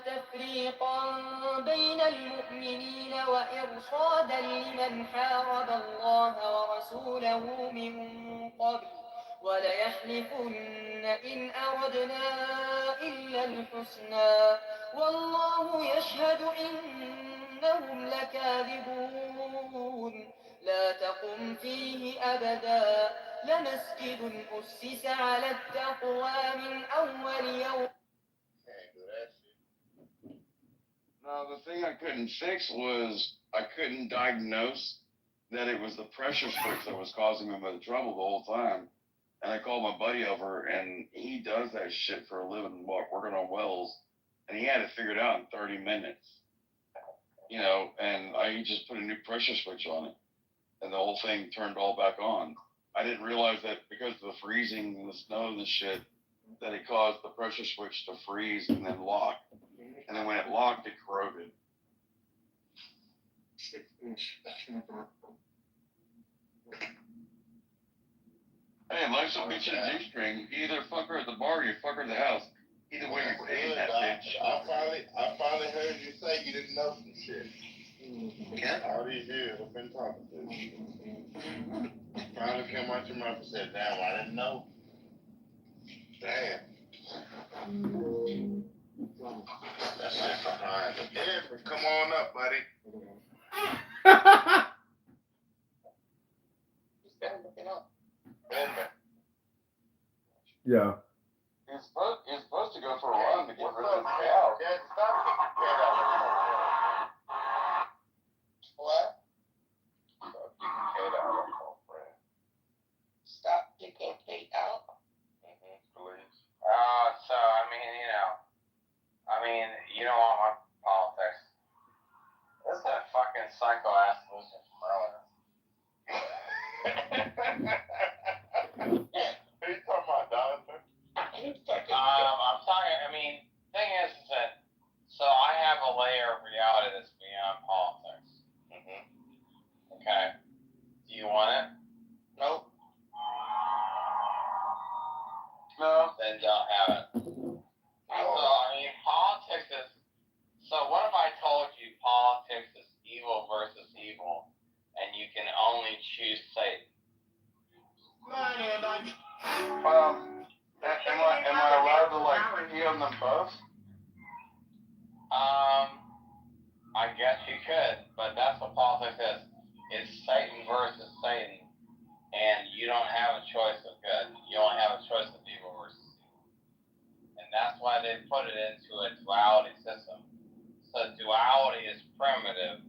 وتفريقا بين المؤمنين وإرصادا لمن حارب الله ورسوله من قبل وليحلفن إن أردنا إلا الحسنى والله يشهد إنهم لكاذبون لا تقم فيه أبدا لمسجد أسس على التقوى من أول يوم. No, the thing I couldn't fix was I couldn't diagnose that it was the pressure switch that was causing me the trouble the whole time. And I called my buddy over, and he does that shit for a living, working on wells, and he had it figured out in 30 minutes. And he just put a new pressure switch on it, and the whole thing turned all back on. I didn't realize that because of the freezing and the snow and the shit, that it caused the pressure switch to freeze and then lock. And then when it locked, it corroded. Hey, life's a bitch in a G-string. You either fuck her at the bar or you fuck her at the house. Either way, you're paying that bitch. I finally heard you say you didn't know some shit. Yeah. All these years I've been talking to you. Finally came out your mouth and said, damn, I didn't know. Damn. That's it behind the head. Come on up, buddy. Yeah. You're supposed to go for a run to get rid of the cow. Yeah, stop kicking Kate out. What? Stop kicking Kate out. Please. So, you don't want my politics. This is a fucking psycho-ass loser from Maryland. Who you talking about, Donovan? I'm talking, thing is that, so I have a layer of reality that's beyond politics. Mm-hmm. Okay? Do you want it? Nope. No. Then don't have it. Politics is, so what if I told you politics is evil versus evil, and you can only choose Satan? Am I allowed to pee on them both? I guess you could, but that's what politics is. It's Satan versus Satan, and you don't have a choice of good. You only have a choice of evil versus evil. And that's why they put it into a duality system. So duality is primitive.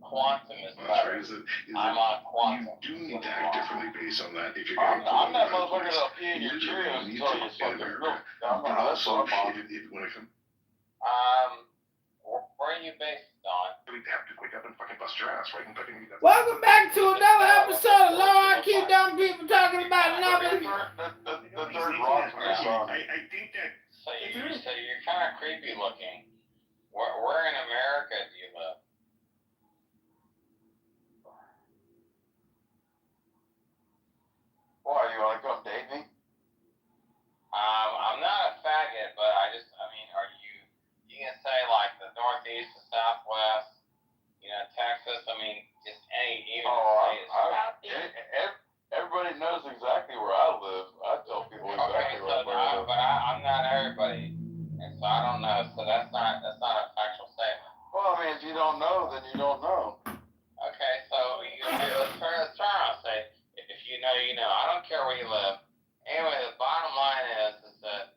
Quantum is better. I'm on quantum. You do need to act differently based on that if you're I'm going to that motherfucker that'll pee in your Cheerios until you fucking milk. And also, when it comes... Where are you based, Don? We have to wake up and fucking bust your ass, right? Welcome back to another episode of Law. I keep dumb people talking about nothing. The third rock song. I think that... So you're kind of creepy looking. Where in America do you live? Why, you want to come date me? I'm not a faggot, but are you can say like the Northeast, the Southwest, Texas, just any, even state. Everybody knows exactly where I live. I tell people exactly where I live. But I'm not everybody, and so I don't know, so that's not a factual statement. Well, if you don't know, then you don't know. Okay, so let's turn around and say, if you know, you know. I don't care where you live. Anyway, the bottom line is that,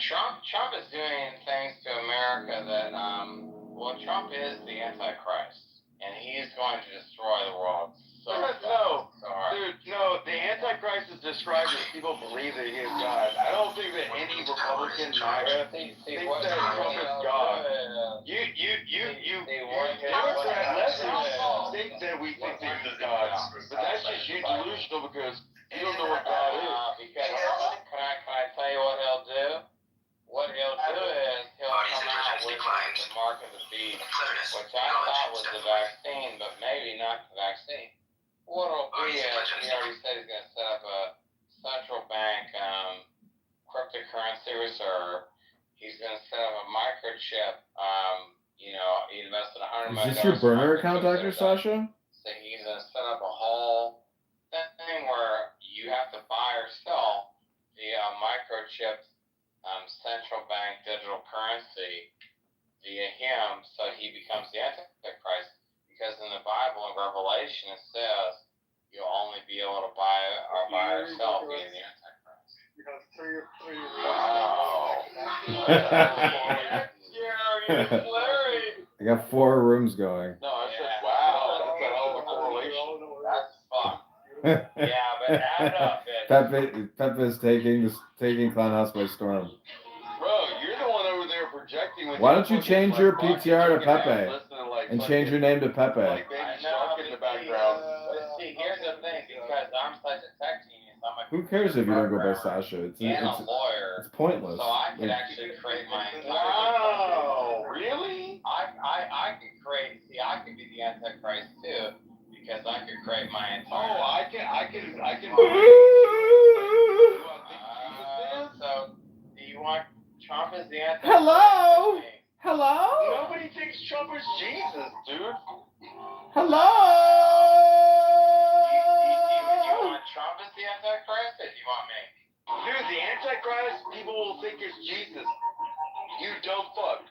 Trump is doing things to America that, Trump is the Antichrist, and he's going to destroy the world. The Antichrist is described as people believe that he is God. I don't think that any Republican MAGA thinks that Trump is God. You Democrats think that we think that he's God, but that's just you delusional because you don't know what God is. Because can I tell you what he'll do? What he'll do is he'll come out with the mark of the beast, which I thought was the vaccine, but maybe not the vaccine. What it'll be is, he already said he's going to set up a central bank cryptocurrency reserve. he's going to set up a microchip. He invested $100 million. Is this your burner account, Dr. Sasha? So he's going to set up a whole thing where you have to buy or sell via microchipped central bank digital currency via him, so he becomes the Antichrist. Because in the Bible, in Revelation, it says you'll only be able to buy or sell via the Antichrist. Wow. Larry. I got 4 rooms going. No, I said, wow, that's a hell of a correlation. That's fun. Yeah, but add it up, bitch. Pepe's taking Clown House by storm. Bro, you're the one over there projecting. Why don't you change your PTR to Pepe and change your name to Pepe? Like Baby Shark in the background. But see, here's the thing, because I'm such a tech genius, I'm a Who cares if you don't go by Sasha? and a lawyer, It's pointless. so I could actually create my entire. Wow, really? I could create. See, I could be the Antichrist too, because I could create my entire. Oh, I can. So, do you want Trump as the Antichrist? Hello? Hello? Nobody thinks Trump is Jesus, dude. Hello? Do you want Trump as the Antichrist, or do you want me? Dude, the Antichrist, people will think is Jesus. You dumb fuck.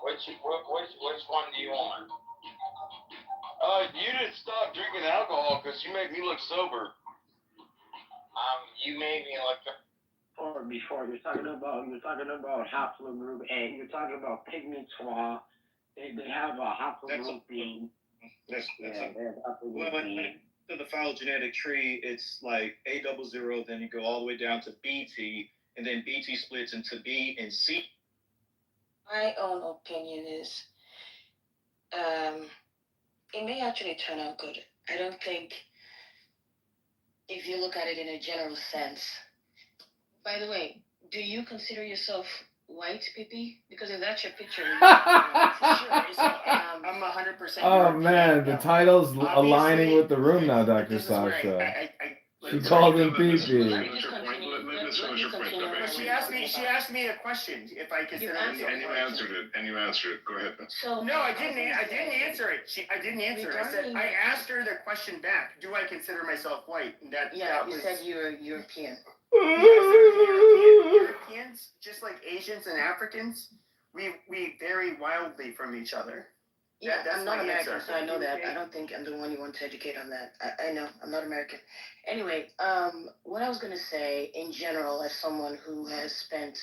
Which one do you want? You didn't stop drinking alcohol because you make me look sober. You made me look. Before you're talking about haplogroup A, you're talking about pygmy-trois. They have a haplogroup B. That's They have well, haplogroup B. to the phylogenetic tree, it's like A00, then you go all the way down to BT, and then BT splits into B and C. My own opinion is, it may actually turn out good. I don't think, if you look at it in a general sense. By the way, do you consider yourself white, Pippi? Because if that's your picture, for sure. So, I'm 100%. Oh man, the title's aligning with the room now, Dr. This is where Sasha. She called him let me Pee-Pee. just continue. Let me continue. She asked me a question if I consider myself And you white. answered it. Go ahead. So, No, I didn't answer it. I didn't answer it. I asked her the question back. Do I consider myself white? And that you said you're European. Europeans, just like Asians and Africans, we vary wildly from each other. Yeah, That's I'm not my American, answer. so I know that. I don't think I'm the one you want to educate on that. I know, I'm not American. Anyway, what I was going to say, in general, as someone who has spent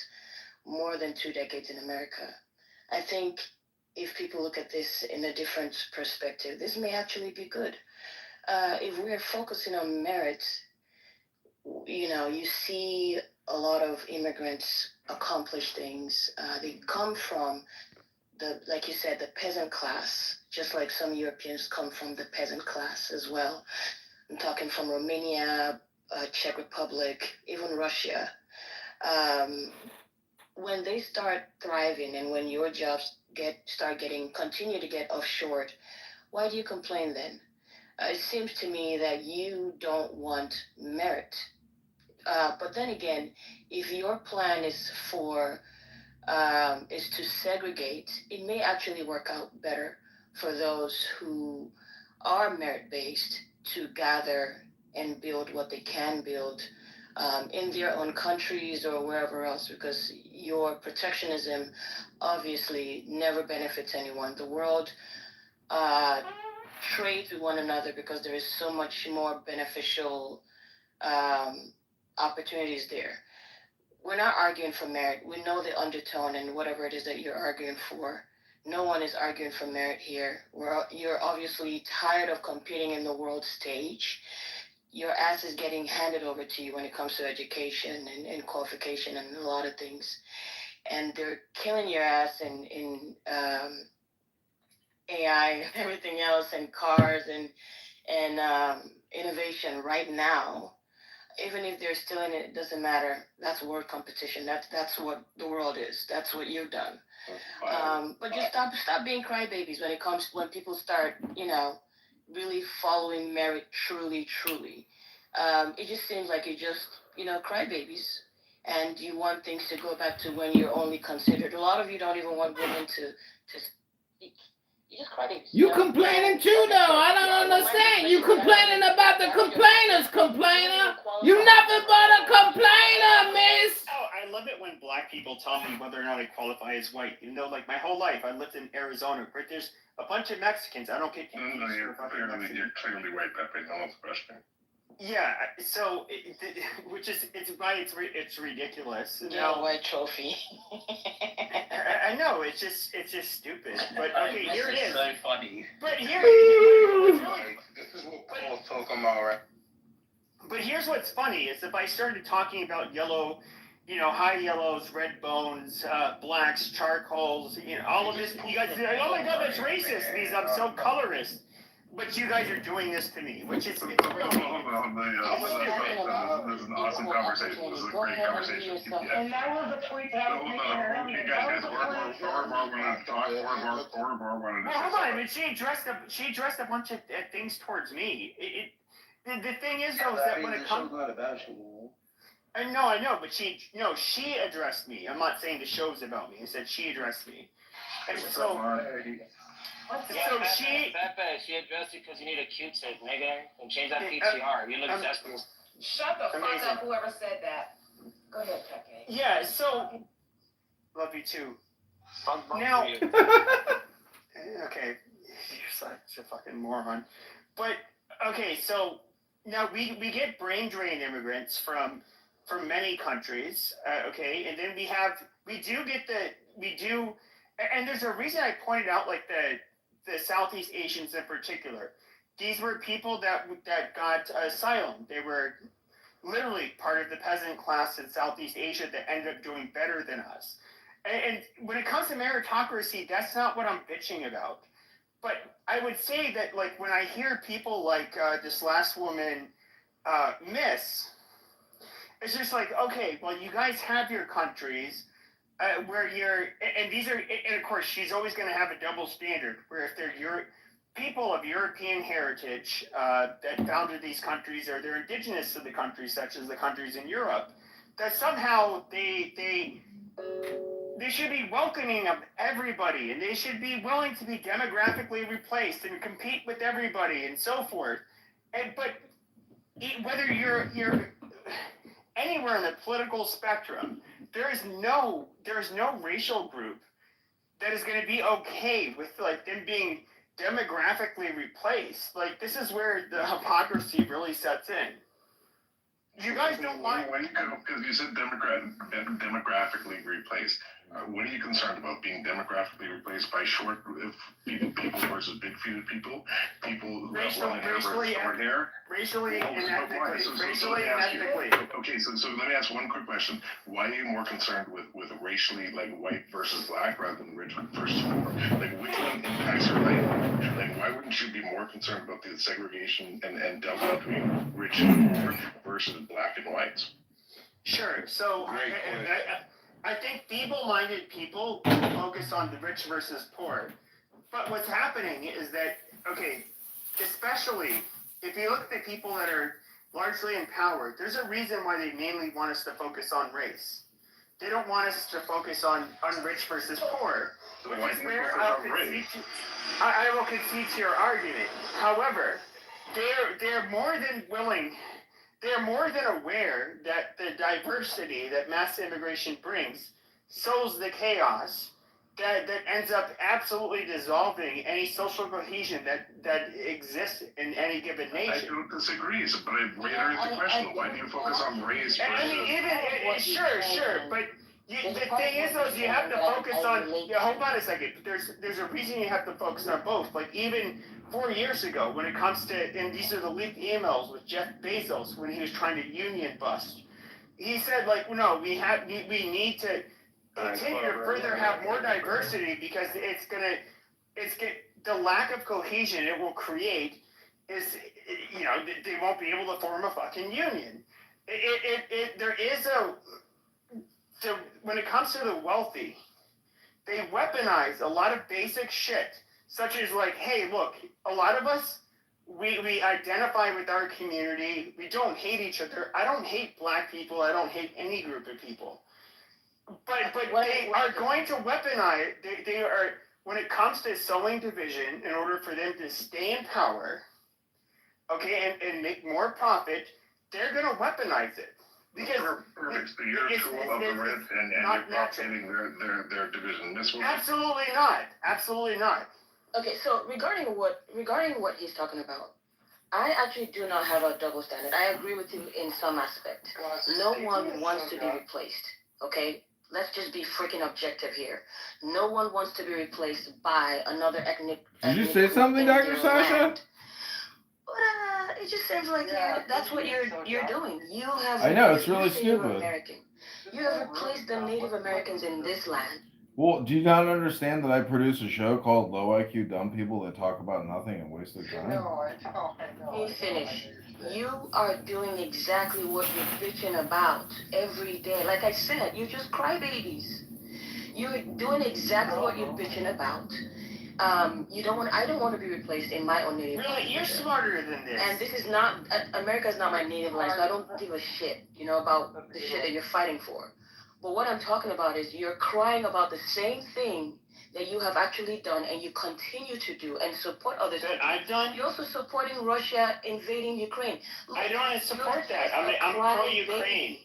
more than 2 decades in America, I think if people look at this in a different perspective, this may actually be good. If we're focusing on merit, you see a lot of immigrants accomplish things. They come from like you said, the peasant class, just like some Europeans come from the peasant class as well. I'm talking from Romania, Czech Republic, even Russia. When they start thriving and when your jobs continue to get offshored, why do you complain then? It seems to me that you don't want merit. But then again, if your plan is to segregate, it may actually work out better for those who are merit-based to gather and build what they can build in their own countries or wherever else, because your protectionism obviously never benefits anyone. The world trades with one another because there is so much more beneficial opportunities there. We're not arguing for merit. We know the undertone and whatever it is that you're arguing for. No one is arguing for merit here. You're obviously tired of competing in the world stage. Your ass is getting handed over to you when it comes to education and qualification and a lot of things. And they're killing your ass in AI and everything else and cars and innovation right now. Even if they're still in it, it doesn't matter. That's world competition. That's what the world is. That's what you've done. But just stop being crybabies when people start, really following merit truly. It just seems like you're just, crybabies. and you want things to go back to when you're only considered. A lot of you don't even want women to speak. You just crying. You complaining too, though. I don't understand. You complaining about the complainers, complainer. You nothing but a complainer, miss. Oh, I love it when black people tell me whether or not I qualify as white. You know, like my whole life, I lived in Arizona, where there's a bunch of Mexicans. I don't get confused. No, you're clearly white, Pepe. No one's questioning. Yeah, so it's ridiculous. Yeah, white trophy. I know it's just stupid. But okay, here it is. So funny. But here, This is what Paul's talking about, right? But here's what's funny is if I started talking about yellow, high yellows, red bones, blacks, charcoals, all of this, you guys say, oh my God, that's racist. I'm so colorist. But you guys are doing this to me, which is This is an awesome conversation. This is a great conversation. And that was a point that I was making earlier. Hold on, but she addressed a bunch of things towards me. The thing is though, is that when it comes, I know, but she addressed me. I'm not saying the show's about me. I said she addressed me, and so. So she addressed you because you need a Q-tip, nigga, and change that PTR. You look desperate. Shut the fuck up, whoever said that. Go ahead, Pepe. Yeah, so love you too. Now, okay, you're such a fucking moron. But okay, so now we get brain drain immigrants from many countries. Okay, and then we do, and there's a reason I pointed out like the Southeast Asians in particular. These were people that got asylum. They were literally part of the peasant class in Southeast Asia that ended up doing better than us. And when it comes to meritocracy, that's not what I'm bitching about. But I would say that, like, when I hear people like this last woman, Miss, it's just like, okay, well, you guys have your countries where and of course, she's always going to have a double standard, where if they're people of European heritage that founded these countries, or they're indigenous to the countries, such as the countries in Europe, that somehow they should be welcoming of everybody, and they should be willing to be demographically replaced and compete with everybody and so forth. But whether you're anywhere in the political spectrum, there is no racial group that is going to be okay with like them being demographically replaced. Like, this is where the hypocrisy really sets in. You guys don't want, because you said demographically replaced. What are you concerned about? Being demographically replaced by short people versus big people? People who have long hair versus short hair? Racially and ethnically. Okay, so let me ask one quick question. Why are you more concerned with racially, like, white versus black rather than rich versus poor? Like, which one impacts your life? Like, why wouldn't you be more concerned about the segregation and delta between rich and poor versus black and whites? Sure. So I think feeble-minded people focus on the rich versus poor. But what's happening is that, okay, especially if you look at the people that are largely in power, there's a reason why they mainly want us to focus on race. They don't want us to focus on rich versus poor. Which is where I will concede to your argument. However, they're more than willing. They're more than aware that the diversity that mass immigration brings sows the chaos that ends up absolutely dissolving any social cohesion that exists in any given nation. I don't disagree, but I reiterate the question. Why do you focus on race versus... I mean, sure, but the thing is, though, is you have to focus on... hold on a second. There's a reason you have to focus on both. Like, even 4 years ago, when it comes to... And these are the leaked emails with Jeff Bezos when he was trying to union bust. He said, like, no, we need to continue to further have more diversity, because the lack of cohesion it will create is, they won't be able to form a fucking union. When it comes to the wealthy, they weaponize a lot of basic shit, such as like, hey, look, a lot of us we identify with our community. We don't hate each other. I don't hate black people. I don't hate any group of people. But they are going to weaponize. They are, when it comes to sowing division, in order for them to stay in power, okay, and make more profit, they're going to weaponize it. Because perfect. So you're true of the red and you're propagating their division. This one. Absolutely not. Absolutely not. Okay, so regarding what he's talking about, I actually do not have a double standard. I agree with you in some aspect. No one wants to be replaced. Okay, let's just be freaking objective here. No one wants to be replaced by another ethnic. Did you say something, Dr. Sasha? But it just seems like that's what you're doing. You have. I know, it's really stupid. stupid. You have replaced the Native Americans in this land. Well, do you not understand that I produce a show called Low IQ Dumb People that talk about nothing and waste their time? No, I know. Let me finish. You are doing exactly what you're bitching about every day. Like I said, you're just crybabies. You're doing exactly what you're bitching about. I don't want to be replaced in my own native land. Really, you're smarter than this. And this is not, America is not my native land, so I don't give a shit, about the shit that you're fighting for. But what I'm talking about is you're crying about the same thing that you have actually done and you continue to do and support others. That I've done? You're also supporting Russia invading Ukraine. Look, I don't support that. I'm pro-Ukraine.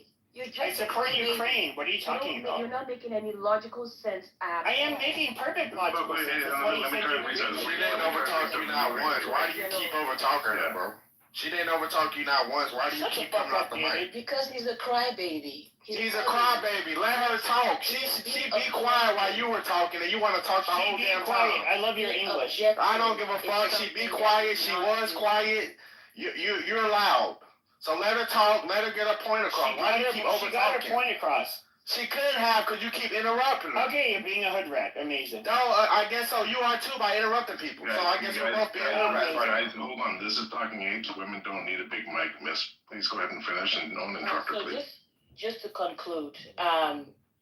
I support Ukraine. What are you talking about? You're not making any logical sense at I am making perfect logical sense. Let me try to research. She didn't overtalk you not once. Why do you keep overtalking her, bro? She didn't overtalk you not once. Why do you keep coming off the mic? Because he's a crybaby. She's a crybaby. Let her talk. She be quiet while you were talking, and you want to talk the whole damn time. I love your English. I don't give a fuck. She be quiet. She was quiet. You're loud. So let her talk. Let her get her point across. Why do you keep overtalking? She got her point across. She could have, because you keep interrupting her. Okay, you're being a hood rat. Amazing. No, I guess so. You are too by interrupting people. Yeah, so I guess you're both being hood rats. Guys, hold on. This is talking age. Women don't need a big mic, miss. Please go ahead and finish and don't interrupt her, please. Just to conclude,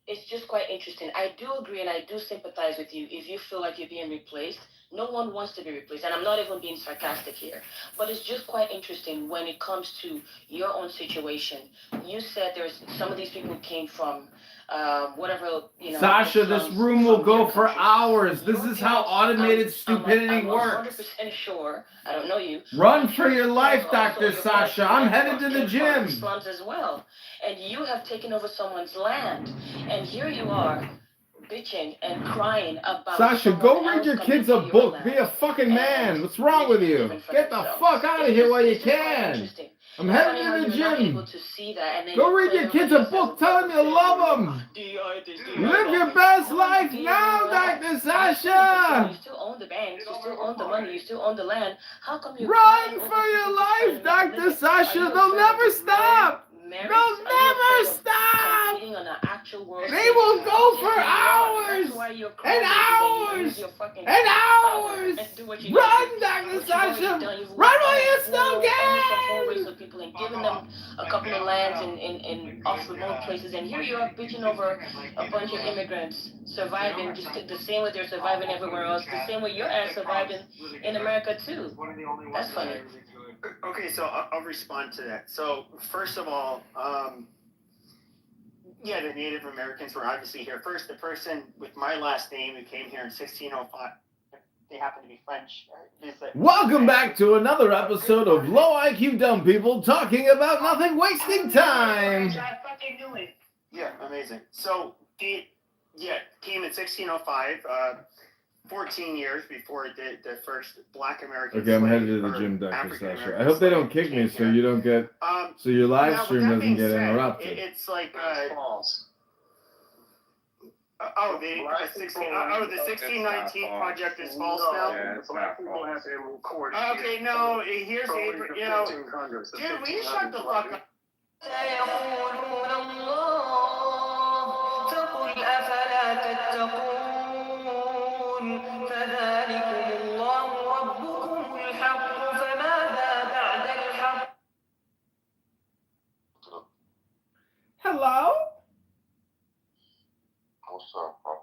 it's just quite interesting. I do agree and I do sympathize with you if you feel like you're being replaced. No one wants to be replaced, and I'm not even being sarcastic here. But it's just quite interesting when it comes to your own situation. You said there's some of these people came from whatever, Sasha, this room will go for hours. This is how automated stupidity works. I'm 100% sure. I don't know you. Run for your life, Dr. Sasha. I'm headed to the gym. Slums as well, and you have taken over someone's land, and here you are, bitching and crying about. Sasha, go read your kids a book. Be a fucking man. What's wrong with you? Get the fuck out of here while you can. I'm heading to the gym. Go read your kids a book. Tell them you love them. Live your best life now, Dr. Sasha. You still own the banks. You still own the money. You still own the land. How come you run for your life, Dr. Sasha? They'll never stop. They'll never stop. They will go for hours and hours and hours. Run, Dr. Sasha. Run while you still can. People and giving them a couple of lands in off remote places, and here you are bitching over a bunch of immigrants surviving just the same way they're surviving everywhere else, the same way your ass surviving in America too. That's funny. Okay, so I'll respond to that. So first of all, yeah, the Native Americans were obviously here first. The person with my last name who came here in 1605, they happen to be French. Welcome back to another episode of Low IQ Dumb People talking about nothing, wasting time. Yeah, amazing. So, came in 1605, 14 years before the first Black American. Okay, I'm headed to the gym, Dr. Sasha. I hope they don't kick me so you don't get, so your live stream doesn't get interrupted. It's like, the 1619 project is false now? Yeah, it's not false. Okay, no, here's dude, will you shut the fuck up? سيقولون الله فقل أفلا تتقون فذلكم الله ربكم الحق فماذا بعد الحق. Hello? What's up, bro?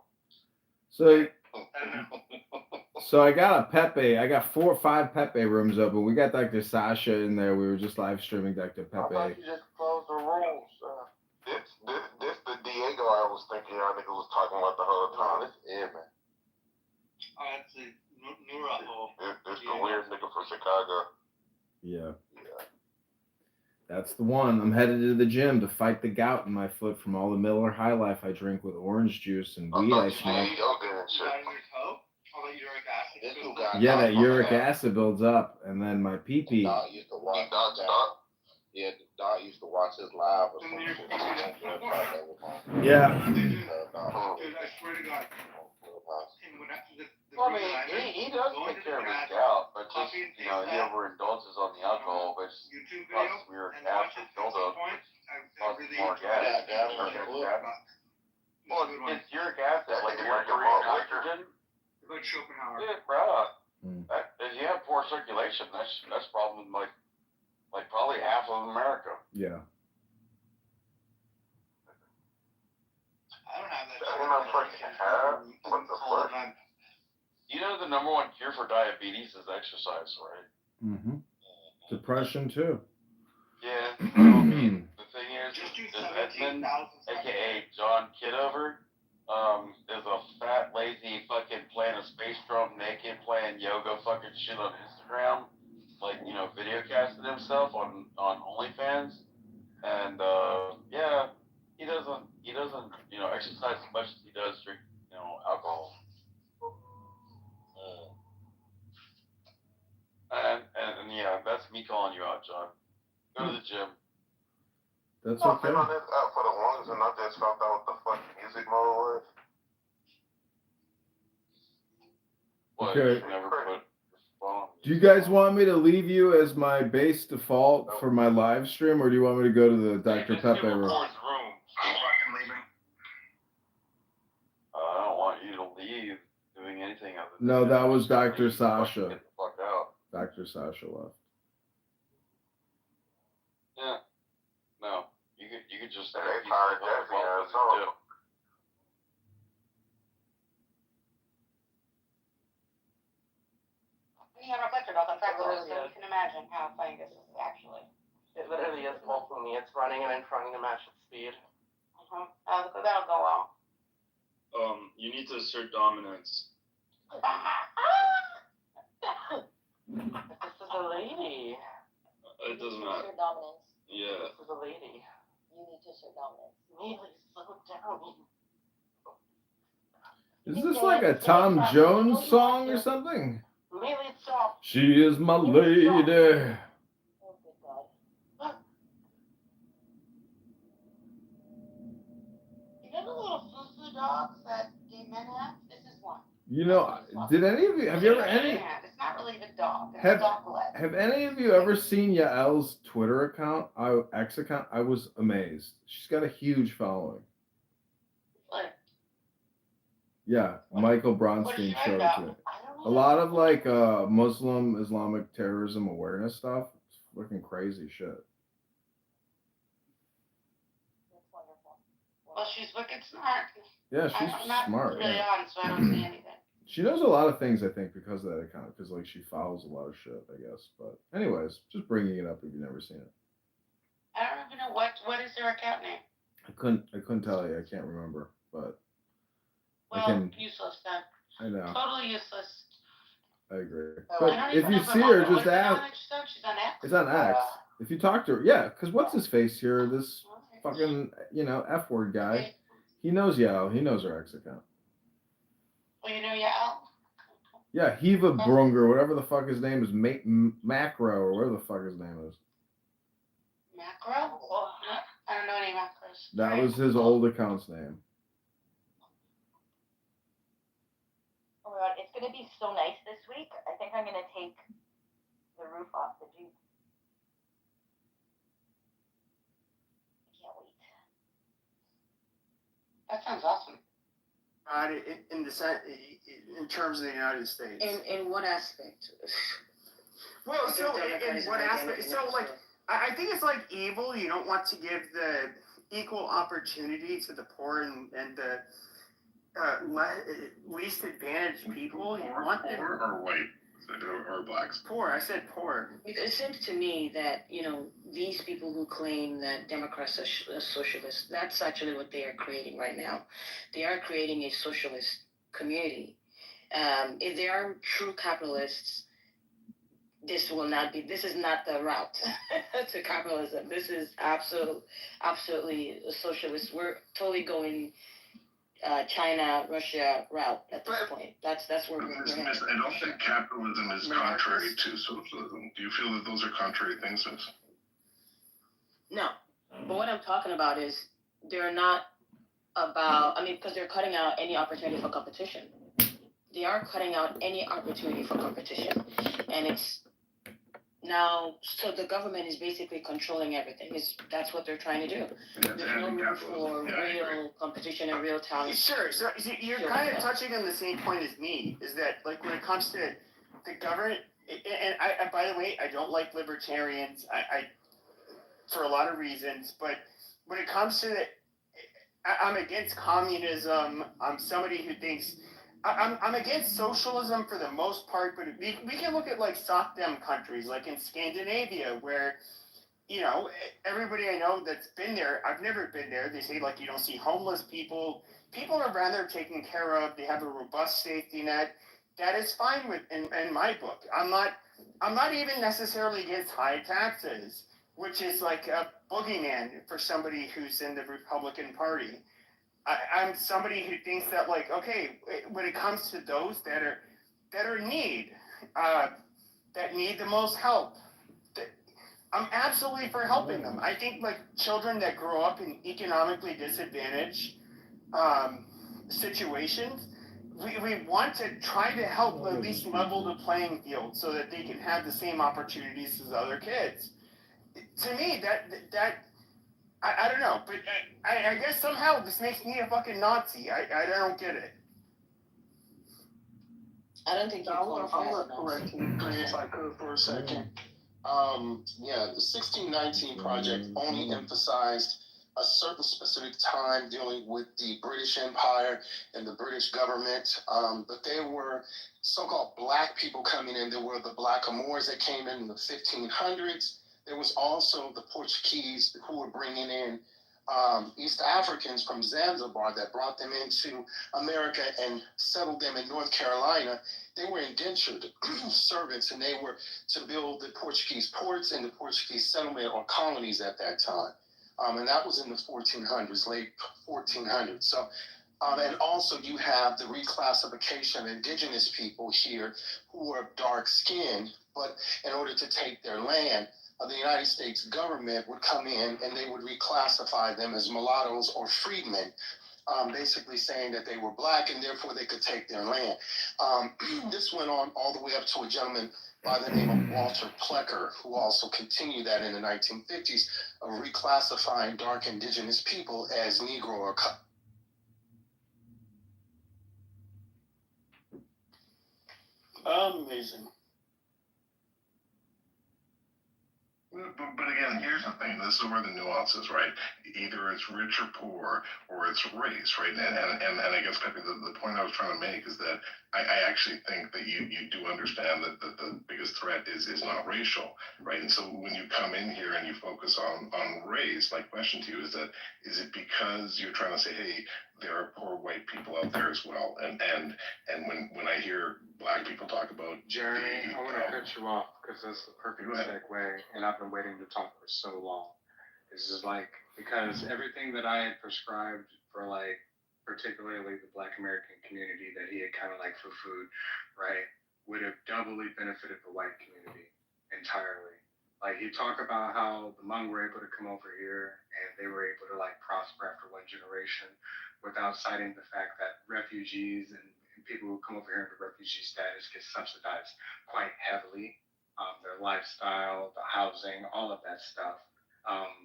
So I got a Pepe. I got 4 or 5 Pepe rooms open. We got Dr. Sasha in there. We were just live streaming Dr. I thought Pepe. you just closed the rooms. This the Diego I was thinking y'all niggas was talking about the whole time. This is man. That's the Nura. This the weird nigga from Chicago. Yeah. That's the one. I'm headed to the gym to fight the gout in my foot from all the Miller High Life I drink with orange juice and weed I smoke. Yeah, that uric acid builds up, and then my pee-pee. Doc used to watch Yeah, Doc used to watch his live or some shit. Yeah. Dude, I swear to God. Well, I mean, he does take care of his gout, but just, he overindulges on the alcohol, which causes uric acid buildup, causes more gas. Well, it's uric acid, like mercury and oxygen. Like Schopenhauer. Yeah, bro. If you have poor circulation, that's problem like probably half of America. Yeah. I don't have that. What the fuck? You know the number one cure for diabetes is exercise, right? Mm-hmm. Depression too. Yeah. The thing is Edmund, aka John Kitover, is a fat, lazy fucking playing a space drum naked, playing yoga fucking shit on Instagram, like, video casting himself on OnlyFans, and yeah, he doesn't exercise as much as he does drink alcohol. And yeah, that's me calling you out, John. Go to the gym. That's I've okay. been on this app for the longest and I just found out what the fuck music mode was. What, Okay. you never put your phone? Do you guys want me to leave you as my base default for my live stream, or do you want me to go to the Dr. Pepe room? I'm fucking leaving. I don't want you to leave doing anything other than No, that was just Dr. leave, fucking Sasha. Get the fuck out. Dr. Sasha left. Yeah. No. You could just They tired Jesse ass off. We have reflected on the fact so you can imagine how funny this is actually. It literally is multiple me. It's running and then trying to match its speed. That'll go well. You need to assert dominance. This is a lady. It doesn't matter. Assert dominance. Yeah. This is a lady. You need to assert dominance. Really slow down. Is this like a Tom Jones song or something? Really stop. She is my lady. Oh, good God. You know the little foo-foo dogs that gay men have? This is one. Did any of you, have you ever, It's not really the dog. It's a dog leg. have any of you ever seen Yael's Twitter account, X account? I was amazed. She's got a huge following. What? Yeah, Michael Bronstein showed it to me. A lot of like Muslim Islamic terrorism awareness stuff. It's fucking crazy shit. That's wonderful. Well, she's wicked smart. Yeah, she's I'm not smart. really Yeah. on, so I don't see anything. She knows a lot of things, I think, because of that account. Because like she follows a lot of shit, I guess. But anyways, just bringing it up if you've never seen it. I don't even know what is her account name. I couldn't tell you. I can't remember, but Well, useless then. I know. Totally useless. I agree. I But don't if even you know see if her, I'm- just what is it ask. on? She's on X. It's on X. If you talk to her, yeah, because what's his face here? This fucking F word guy. He knows Yao. He knows her X account. Well, you know Yael? Yeah, Hiva Brunger, whatever the fuck his name is, Macro or whatever the fuck his name is. Macro? Well, I don't know any macros. That was his old account's name. Oh my God, it's gonna be so nice this week. I think I'm gonna take the roof off the Jeep. I can't wait. That sounds awesome. In terms of the United States. In what aspect? Well, so in what aspect? So like, I think it's like evil. You don't want to give the equal opportunity to the poor and the least advantaged people. You want them poor or white or blacks? poor. I said poor. It seems to me that, these people who claim that Democrats are socialists, that's actually what they are creating right now. They are creating a socialist community. If they are true capitalists, this is not the route to capitalism. This is absolutely a socialist. We're totally going China, Russia route at this point. That's where we're headed. I don't think capitalism is contrary to socialism. Do you feel that those are contrary things? No. But what I'm talking about is they're not because they're cutting out any opportunity for competition. They are cutting out any opportunity for competition. And it's now, so the government is basically controlling everything. That's what they're trying to do. There's no room for real competition and real talent. Sure. So you're kind of touching on the same point as me. Is that like when it comes to the government? And I, by the way, I don't like libertarians. I for a lot of reasons. But when it comes to I'm against communism. I'm somebody who thinks. I'm against socialism for the most part, but we can look at like SOCDEM countries, like in Scandinavia, where, everybody I know that's been there, I've never been there, they say like you don't see homeless people. People are rather taken care of. They have a robust safety net. That is fine in my book. I'm not even necessarily against high taxes, which is like a boogeyman for somebody who's in the Republican Party. I'm somebody who thinks that, like, okay, when it comes to those that are in need, that need the most help, I'm absolutely for helping them. I think, like, children that grow up in economically disadvantaged situations, we want to try to help at least level the playing field so that they can have the same opportunities as other kids. To me, that I don't know, but I guess somehow this makes me a fucking Nazi. I don't get it. I don't think I want to correct you, if I could, for a second. The 1619 Project only emphasized a certain specific time dealing with the British Empire and the British government, but there were so-called black people coming in. There were the Blackamoors that came in the 1500s. There was also the Portuguese who were bringing in East Africans from Zanzibar that brought them into America and settled them in North Carolina. They were indentured servants, and they were to build the Portuguese ports and the Portuguese settlement or colonies at that time. And that was in the 1400s, late 1400s. So, and also you have the reclassification of indigenous people here who are dark skinned, but in order to take their land, the United States government would come in and they would reclassify them as mulattoes or freedmen, basically saying that they were black and therefore they could take their land. This went on all the way up to a gentleman by the name of Walter Plecker, who also continued that in the 1950s of reclassifying dark indigenous people as Negro or Amazing. But again, here's the thing. This is where the nuance is, right? Either it's rich or poor, or it's race, right? And I guess, Pepe, the point I was trying to make is that I actually think that you do understand that the biggest threat is not racial, right? And so when you come in here and you focus on race, my question to you is it because you're trying to say, hey, there are poor white people out there as well? And when I hear black people talk about Jeremy, I want to cut you off because that's the perfect segue, and I've been waiting to talk for so long. This is like, because everything that I had prescribed for, like, particularly the Black American community that he had kind of like for food, right, would have doubly benefited the white community entirely. Like, he talked about how the Hmong were able to come over here and they were able to, like, prosper after one generation without citing the fact that refugees and people who come over here under refugee status get subsidized quite heavily, their lifestyle, the housing, all of that stuff,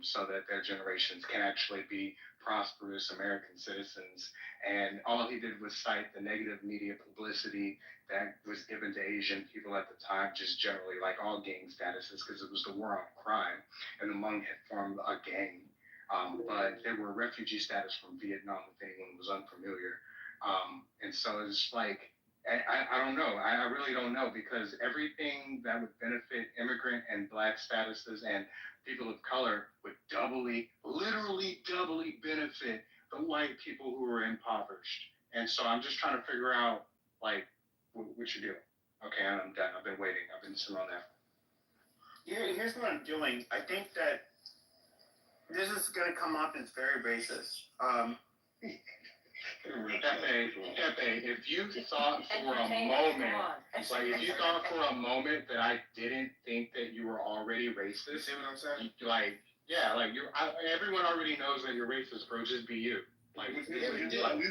so that their generations can actually be prosperous American citizens. And all he did was cite the negative media publicity that was given to Asian people at the time, just generally, like all gang statuses, because it was the war on crime, and the Hmong had formed a gang. But they were refugee status from Vietnam, if anyone was unfamiliar. And so it's like, I don't know. I really don't know, because everything that would benefit immigrant and black statuses and people of color would literally doubly benefit the white people who are impoverished. And so I'm just trying to figure out, like, what you do. Okay, I'm done. I've been waiting. I've been sitting on that. Here's what I'm doing. I think that this is going to come off as very racist. Pepe, if you thought for a moment, like if you thought for a moment that I didn't think that you were already racist, You see what I'm saying? like, yeah, like everyone already knows that you're racist, bro. Just be you. Like, At least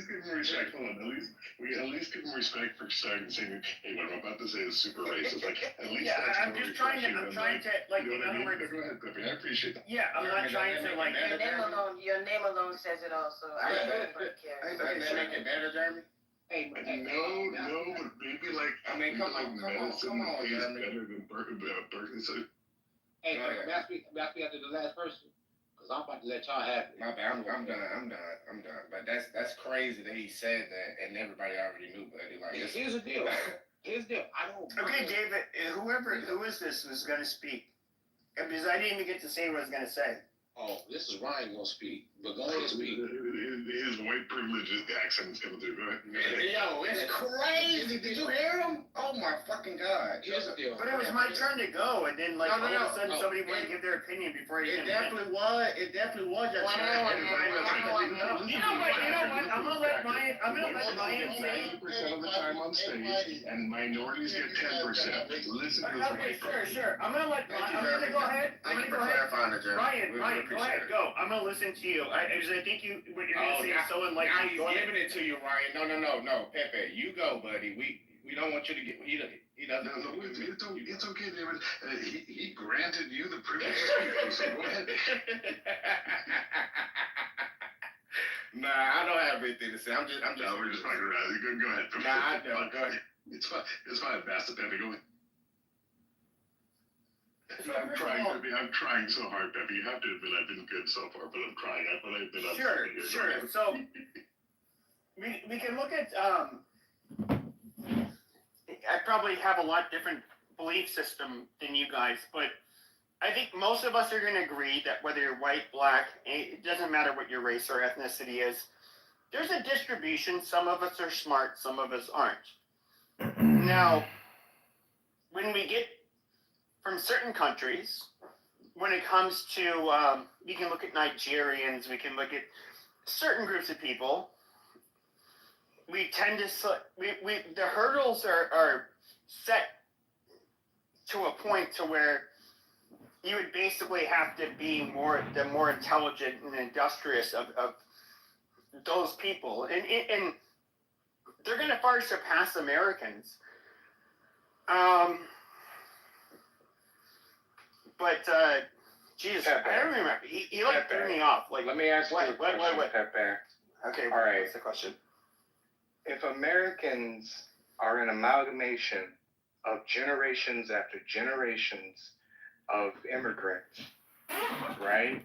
give him respect. Hold on. At least give him respect for starting saying, "Hey, what I'm about to say is super racist." Like, at least that's I'm just trying to, like, you know in what I other mean? words. Go ahead, Pepe. I appreciate that. Yeah, I'm not trying to, like. Your name alone says it all, so I don't even care. Does that make it better, Jeremy? Hey, no, but maybe like come on, medicine is Jeremy. better than Berkeley. So, Hey, that's me after the last person, because I'm about to let y'all have it. My bad, I'm done. But that's crazy that he said that and everybody already knew, buddy. Like, here's the deal. I don't. Okay, David, who is this who's going to speak? Because I didn't even get to say what I was going to say. Oh, this is Ryan gonna speak, but go ahead and speak. His white privilege accent is coming through. Go ahead. Yo, it's crazy. Did you hear him? Oh my fucking God. Here's the deal. But it was my turn to go, and then like all of a sudden somebody wanted to give their opinion before I It definitely was your turn. You know what? I'm gonna let Ryan say. 90% of the time on stage, and minorities get 10%. Listen to this. Okay, sure. I'm gonna go ahead. Thank you for clarifying it, Jeremy. Ryan, go ahead, go. I'm gonna listen to you. I think what you're gonna say is so enlightening. Now he's giving it to you, Ryan. No, Pepe, you go, buddy. We don't want you to get. He doesn't. No, it's okay, David. He granted you the privilege to speak, so go ahead. Nah, I don't have anything to say. I'm just. No, we're just fucking around. Go ahead. Nah, I don't. Go ahead. It's fine, Master Pepe. Go ahead. I'm trying so hard, Pepe. You have to admit I've been good so far, but I'm trying. Sure. So we can look at. I probably have a lot different belief system than you guys, but I think most of us are going to agree that whether you're white, black, it doesn't matter what your race or ethnicity is. There's a distribution. Some of us are smart, some of us aren't. Now, when we get from certain countries, when it comes to, we can look at Nigerians, we can look at certain groups of people, we tend to, the hurdles are set to a point to where you would basically have to be the more intelligent and industrious of those people. And they're going to far surpass Americans. But Jesus, Pepe. I don't remember. He like threw me off. Like, let me ask you a question, what? Pepe. Okay, all right. What's the question? If Americans are an amalgamation of generations after generations of immigrants, right?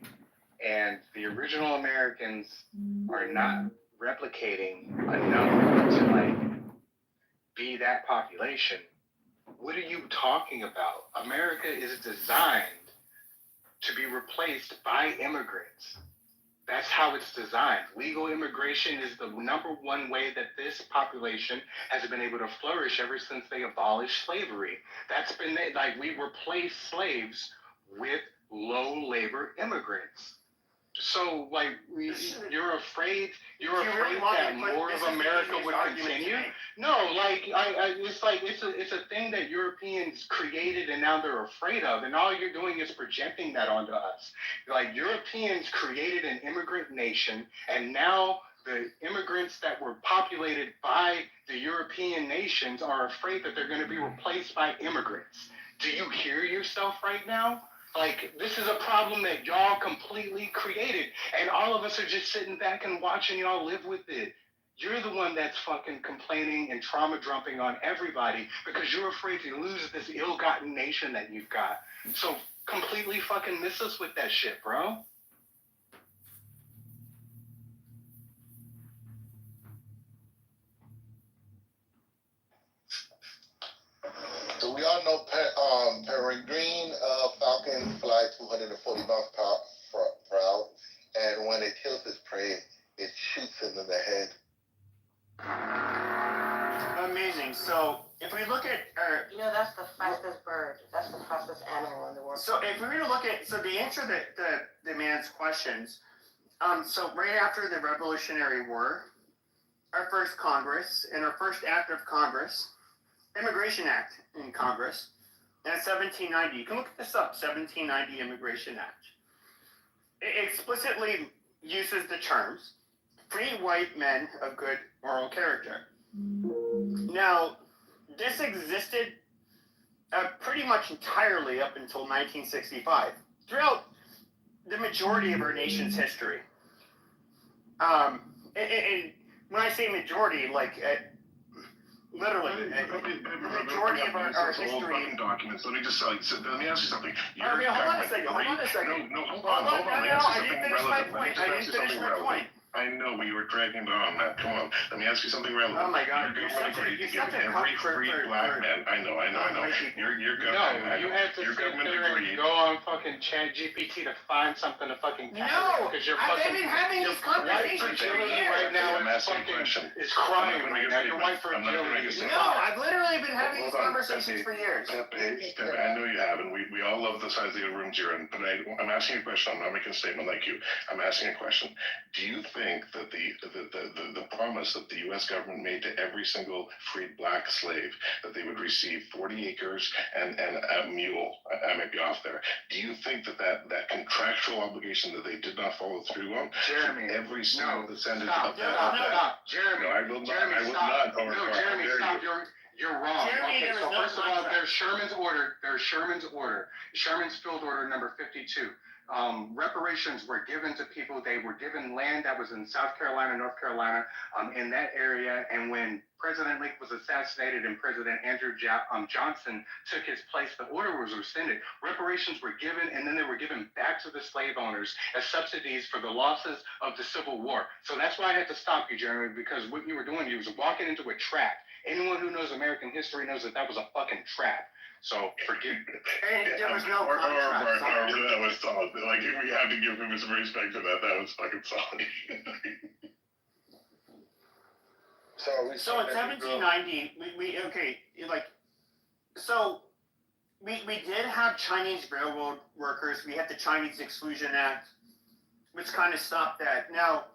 And the original Americans are not replicating enough to like be that population. What are you talking about? America is designed to be replaced by immigrants. That's how it's designed. Legal immigration is the number one way that this population has been able to flourish ever since they abolished slavery. That's been like we replace slaves with low labor immigrants. So like you're afraid that more of America would continue? No, like it's a thing that Europeans created and now they're afraid of, and all you're doing is projecting that onto us. Like Europeans created an immigrant nation, and now the immigrants that were populated by the European nations are afraid that they're going to be replaced by immigrants. Do you hear yourself right now? Like, this is a problem that y'all completely created, and all of us are just sitting back and watching y'all live with it. You're the one that's fucking complaining and trauma dumping on everybody because you're afraid to lose this ill-gotten nation that you've got. So completely fucking miss us with that shit, bro. hitting in the head. Amazing. So if we look at that's the fastest bird. That's the fastest animal in the world. So if we were to look at, so to answer the man's questions, so right after the Revolutionary War, our first Congress and our first act of Congress, Immigration Act in Congress, and 1790. You can look this up, 1790 Immigration Act. It explicitly uses the terms free white men of good moral character. Now, this existed pretty much entirely up until 1965, throughout the majority of our nation's history. And when I say majority, like literally, the majority of our history. Documents. Let me just let me ask you something. Okay, hold on a second. No, hold on. I didn't finish my point. I know, but you were dragging it on, Matt. Come on. Let me ask you something relevant. Oh my God, your government agreed to give every free black man. I know. Your government. No, you had to sit there and go on fucking Chat GPT to find something to fucking No, because you're I've fucking. been having these conversations for years. Right now I'm asking a question. is crying right now. Your wife for agility. No, I've literally been having these conversations for years. Pepe, I know you have, and we all love the size of the rooms you're in, but I'm asking a question. I'm not making a statement like you. I'm asking a question. Do you think that the promise that the U.S. government made to every single freed black slave that they would receive 40 acres and a mule, I might be off there. Do you think that contractual obligation that they did not follow through on, Jeremy, every single descendant stop, of that? Jeremy, No, I will Jeremy, not. Jeremy, stop. You're wrong. Jeremy, okay, so no first of all, there's Sherman's order. Sherman's field order number 52. Reparations were given to people. They were given land that was in South Carolina, North Carolina, in that area. And when President Lincoln was assassinated and President Andrew Johnson took his place, the order was rescinded. Reparations were given, and then they were given back to the slave owners as subsidies for the losses of the Civil War. So that's why I had to stop you, Jeremy, because what you were doing, you was walking into a trap. Anyone who knows American history knows that was a fucking trap. So forgive me. And there was no contract. That was solid. Like, we have to give him some respect for that. That was fucking solid. So in 1790, we did have Chinese railroad workers. We had the Chinese Exclusion Act, which kind of stopped that. Now,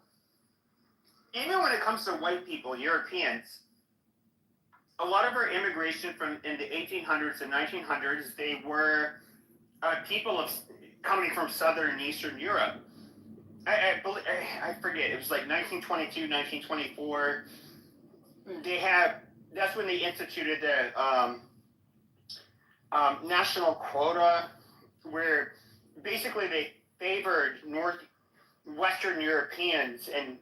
even when it comes to white people, Europeans, a lot of our immigration in the 1800s and 1900s, they were people coming from Southern and Eastern Europe. I forget, it was like 1922, 1924. That's when they instituted the national quota, where basically they favored Western Europeans and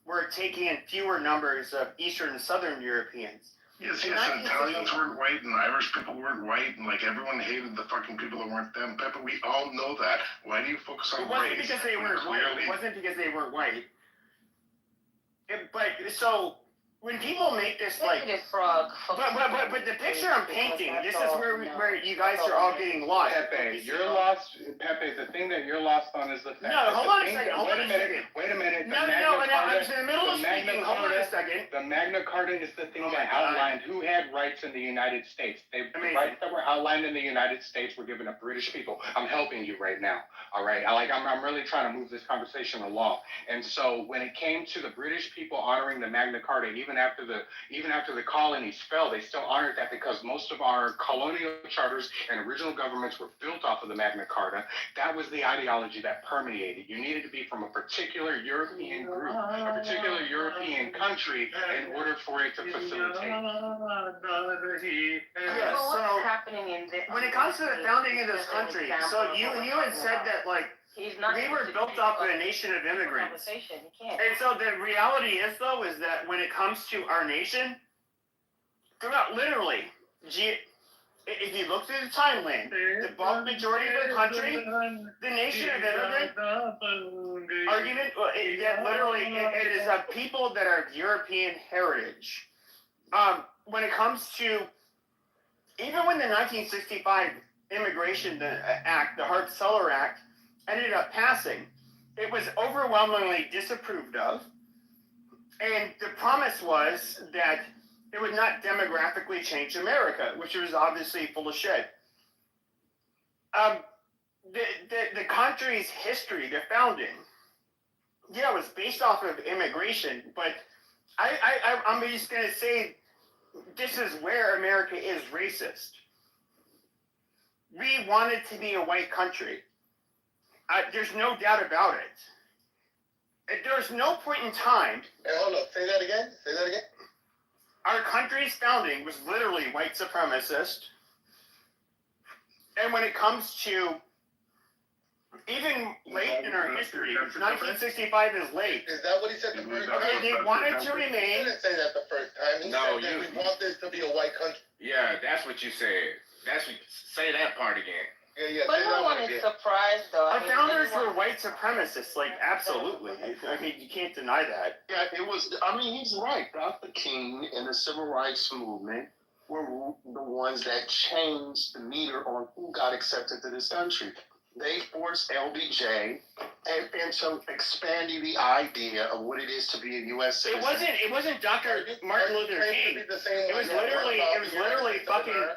were taking in fewer numbers of Eastern and Southern Europeans. Yes, Italians weren't white, and Irish people weren't white, and like everyone hated the fucking people that weren't them. Pepper, we all know that. Why do you focus on race? It wasn't because they weren't white. It wasn't because they weren't white. But so when people make this but the picture I'm painting, this is where you guys are all getting lost. Pepe, you're lost. Pepe, the thing that you're lost on is the fact. No, hold on a second. Wait a minute. No, I was in the middle of speaking. Hold on a second. The Magna Carta is the thing that outlined who had rights in the United States. The rights that were outlined in the United States were given to British people. I'm helping you right now. All right, I'm really trying to move this conversation along. And so when it came to the British people honoring the Magna Carta, even after the colonies fell, they still honored that because most of our colonial charters and original governments were built off of the Magna Carta. That was the ideology that permeated. You needed to be from a particular European group, a particular European country in order for it to facilitate. Yeah, so happening in when it comes to the founding of this country, so you had said that we were built off of a nation of immigrants. And so the reality is that when it comes to our nation, throughout literally, if you look through the timeline, the bulk majority of the country, the nation of immigrant argument, it is a people that are of European heritage. When it comes to, even when the 1965 Immigration Act, the Hart-Celler Act, ended up passing, it was overwhelmingly disapproved of. And the promise was that it would not demographically change America, which was obviously full of shit. The country's history, the founding, yeah, it was based off of immigration, but I'm just going to say this is where America is racist. We want it to be a white country. There's no doubt about it. There's no point in time. Hey, hold up. Say that again. Our country's founding was literally white supremacist. And when it comes to even late in our history, 1965 is late. Is that what he said the first time? Okay, they wanted to remain. He didn't say that the first time. He said that we want this to be a white country. Yeah, that's what you said. Say that part again. Yeah. But no one is surprised, though. Our founders were white supremacists, like, absolutely. I mean, you can't deny that. Yeah, it was, I mean, he's right. Dr. King and the civil rights movement were the ones that changed the meter on who got accepted to this country. They forced LBJ into expanding the idea of what it is to be a U.S. citizen. It wasn't Dr. Martin Luther King. It was literally fucking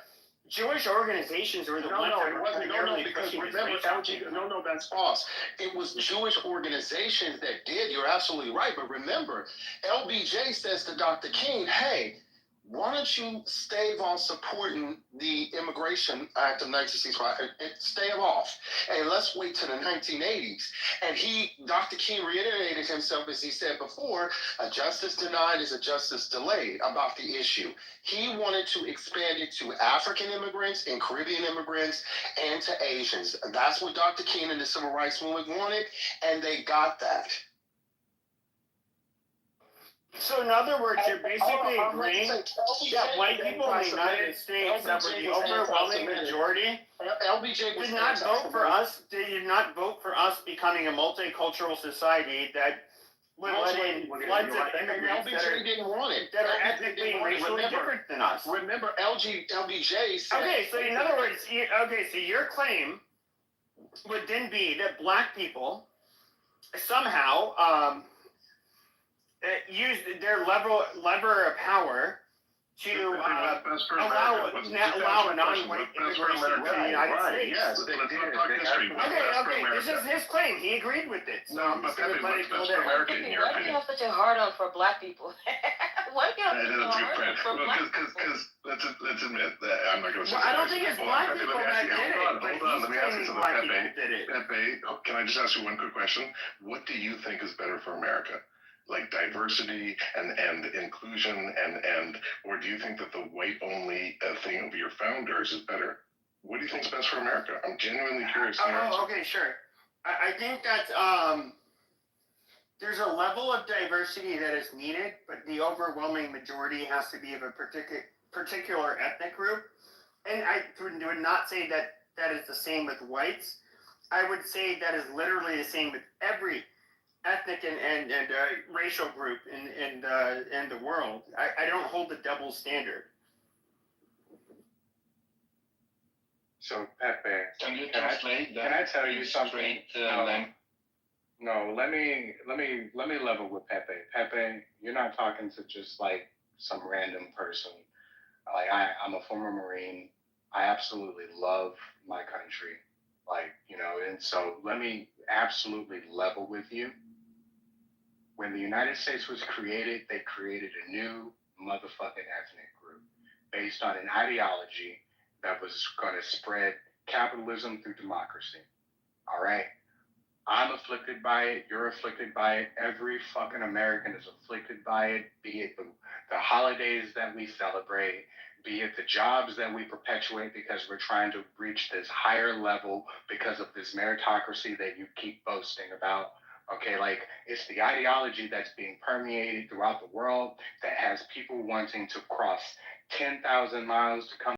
Jewish organizations were the ones that were primarily pushing this. No, that's false. It was Jewish organizations that did. You're absolutely right. But remember, LBJ says to Dr. King, hey, why don't you stave off supporting the Immigration Act of 1965? Stave off. And let's wait to the 1980s. And Dr. King reiterated himself, as he said before, a justice denied is a justice delayed about the issue. He wanted to expand it to African immigrants and Caribbean immigrants and to Asians. That's what Dr. King and the Civil Rights Movement wanted, and they got that. So in other words, you're basically agreeing that white people in the United States that were the overwhelming majority did not vote for us. They did not vote for us becoming a multicultural society that would let in floods of immigrants that are ethnically and racially different than us. Remember, LBJ said... Okay, so in other words, so your claim would then be that black people somehow... used their lever of power to allow non-white immigration to the United States. Yes, let's not talk history. Okay, this is his claim. He agreed with it. So No, but Pepe, what's best for America in your Why do you opinion? have such a hard-on for black people? Why do you have such a hard-on for black people? Because let's admit that I'm not going to say. Well, I don't think it's black people that did it. Hold on. Let me ask you something, Black Pepe. people did it. Pepe, can I just ask you one quick question? What do you think is better for America? Like diversity and inclusion or do you think that the white only thing of your founders is better? What do you think is best for America? I'm genuinely curious. Okay, sure. I think that there's a level of diversity that is needed, but the overwhelming majority has to be of a particular ethnic group. And I would not say that that is the same with whites. I would say that is literally the same with every ethnic and racial group in the world. I don't hold the double standard. So Pepe, Can you translate that? Can I tell you something? No, let me level with Pepe. Pepe, you're not talking to just like some random person. Like I'm a former Marine. I absolutely love my country. Like, and so let me absolutely level with you. When the United States was created, they created a new motherfucking ethnic group based on an ideology that was going to spread capitalism through democracy. All right? I'm afflicted by it. You're afflicted by it. Every fucking American is afflicted by it, be it the holidays that we celebrate, be it the jobs that we perpetuate because we're trying to reach this higher level because of this meritocracy that you keep boasting about. Okay, like it's the ideology that's being permeated throughout the world that has people wanting to cross 10,000 miles to come